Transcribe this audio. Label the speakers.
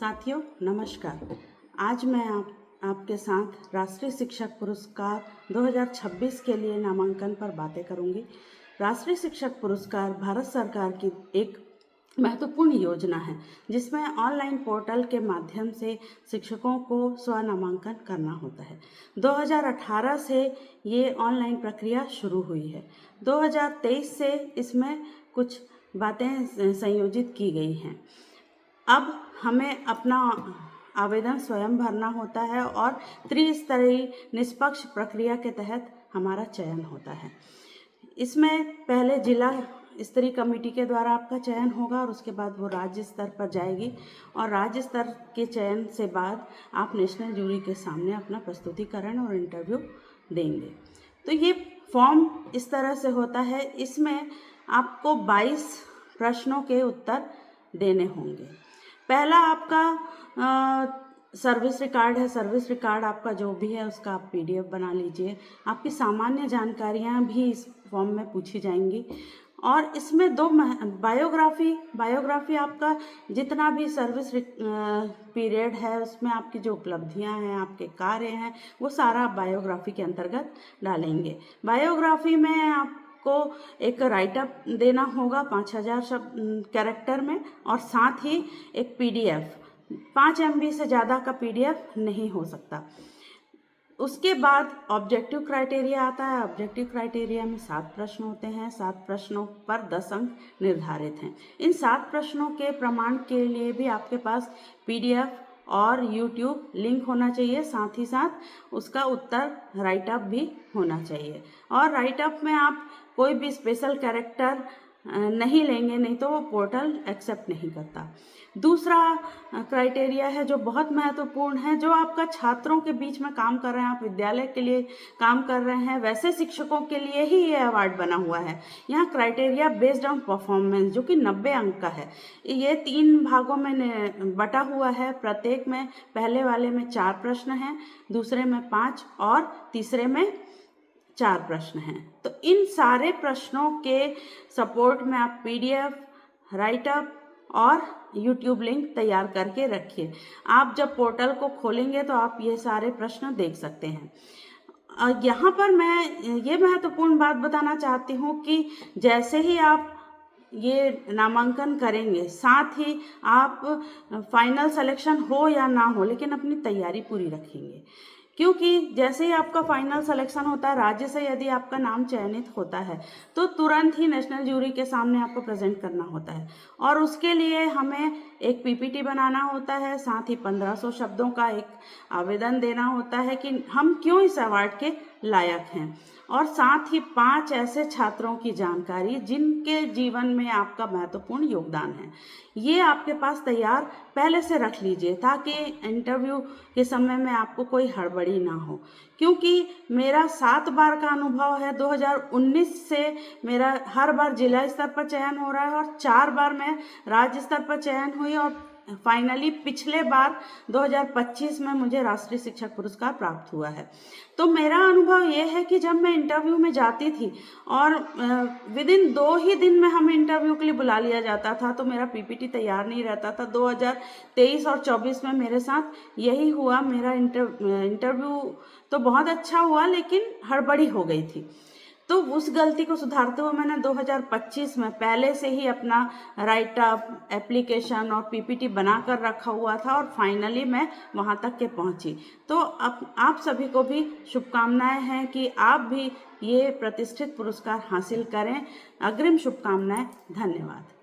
Speaker 1: साथियों नमस्कार। आज मैं आपके साथ राष्ट्रीय शिक्षक पुरस्कार 2026 के लिए नामांकन पर बातें करूंगी। राष्ट्रीय शिक्षक पुरस्कार भारत सरकार की एक महत्वपूर्ण योजना है जिसमें ऑनलाइन पोर्टल के माध्यम से शिक्षकों को स्व नामांकन करना होता है। 2018 से ये ऑनलाइन प्रक्रिया शुरू हुई है। 2023 से इसमें कुछ बातें संयोजित की गई हैं। अब हमें अपना आवेदन स्वयं भरना होता है और त्रिस्तरीय निष्पक्ष प्रक्रिया के तहत हमारा चयन होता है। इसमें पहले जिला स्तरीय कमेटी के द्वारा आपका चयन होगा और उसके बाद वो राज्य स्तर पर जाएगी और राज्य स्तर के चयन से बाद आप नेशनल जूरी के सामने अपना प्रस्तुतिकरण और इंटरव्यू देंगे। तो ये फॉर्म इस तरह से होता है। इसमें आपको 22 प्रश्नों के उत्तर देने होंगे। पहला आपका सर्विस रिकॉर्ड है। सर्विस रिकॉर्ड आपका जो भी है उसका आप PDF बना लीजिए। आपकी सामान्य जानकारियां भी इस फॉर्म में पूछी जाएंगी और इसमें दो बायोग्राफी आपका जितना भी सर्विस पीरियड है उसमें आपकी जो उपलब्धियां हैं, आपके कार्य हैं, वो सारा बायोग्राफी के अंतर्गत डालेंगे। बायोग्राफी में आप को एक राइटअप देना होगा 5000 कैरेक्टर में और साथ ही एक PDF 5 MB से ज़्यादा का PDF नहीं हो सकता। उसके बाद ऑब्जेक्टिव क्राइटेरिया आता है। ऑब्जेक्टिव क्राइटेरिया में 7 प्रश्न होते हैं। 7 प्रश्नों पर 10 अंक निर्धारित हैं। इन 7 प्रश्नों के प्रमाण के लिए भी आपके पास PDF और YouTube लिंक होना चाहिए। साथ ही साथ उसका उत्तर राइटअप भी होना चाहिए और राइटअप में आप कोई भी स्पेशल कैरेक्टर नहीं लेंगे, नहीं तो वो पोर्टल एक्सेप्ट नहीं करता। दूसरा क्राइटेरिया है जो बहुत महत्वपूर्ण है, जो आपका छात्रों के बीच में काम कर रहे हैं, आप विद्यालय के लिए काम कर रहे हैं, वैसे शिक्षकों के लिए ही ये अवार्ड बना हुआ है। यहाँ क्राइटेरिया बेस्ड ऑन परफॉर्मेंस जो कि 90 अंक का है। ये 3 भागों में बटा हुआ है। प्रत्येक में पहले वाले में 4 प्रश्न हैं, दूसरे में 5 और तीसरे में 4 प्रश्न हैं। तो इन सारे प्रश्नों के सपोर्ट में आप PDF, राइटअप और YouTube लिंक तैयार करके रखिए। आप जब पोर्टल को खोलेंगे तो आप ये सारे प्रश्न देख सकते हैं। यहाँ पर मैं ये महत्वपूर्ण बात बताना चाहती हूँ कि जैसे ही आप ये नामांकन करेंगे, साथ ही आप फाइनल सिलेक्शन हो या ना हो, लेकिन अपनी तैयारी पूरी रखेंगे, क्योंकि जैसे ही आपका फाइनल सिलेक्शन होता है, राज्य से यदि आपका नाम चयनित होता है तो तुरंत ही नेशनल जूरी के सामने आपको प्रेजेंट करना होता है और उसके लिए हमें एक PPT बनाना होता है। साथ ही 1500 शब्दों का एक आवेदन देना होता है कि हम क्यों इस अवार्ड के लायक हैं और साथ ही 5 ऐसे छात्रों की जानकारी जिनके जीवन में आपका महत्वपूर्ण योगदान है। ये आपके पास तैयार पहले से रख लीजिए ताकि इंटरव्यू के समय में आपको कोई हड़बड़ी ना हो, क्योंकि मेरा 7 बार का अनुभव है। 2019 से मेरा हर बार जिला स्तर पर चयन हो रहा है और 4 बार मैं राज्य स्तर पर चयन हुई और फाइनली पिछले बार 2025 में मुझे राष्ट्रीय शिक्षक पुरस्कार प्राप्त हुआ है। तो मेरा अनुभव ये है कि जब मैं इंटरव्यू में जाती थी और विदिन 2 ही दिन में हमें इंटरव्यू के लिए बुला लिया जाता था, तो मेरा PPT तैयार नहीं रहता था। 2023 और 24 में मेरे साथ यही हुआ। मेरा इंटरव्यू तो बहुत अच्छा हुआ लेकिन हड़बड़ी हो गई थी। तो उस गलती को सुधारते हुए मैंने 2025 में पहले से ही अपना राइटअप, एप्लीकेशन और PPT बनाकर रखा हुआ था और फाइनली मैं वहां तक के पहुंची। तो अब आप सभी को भी शुभकामनाएं हैं कि आप भी ये प्रतिष्ठित पुरस्कार हासिल करें। अग्रिम शुभकामनाएं। धन्यवाद।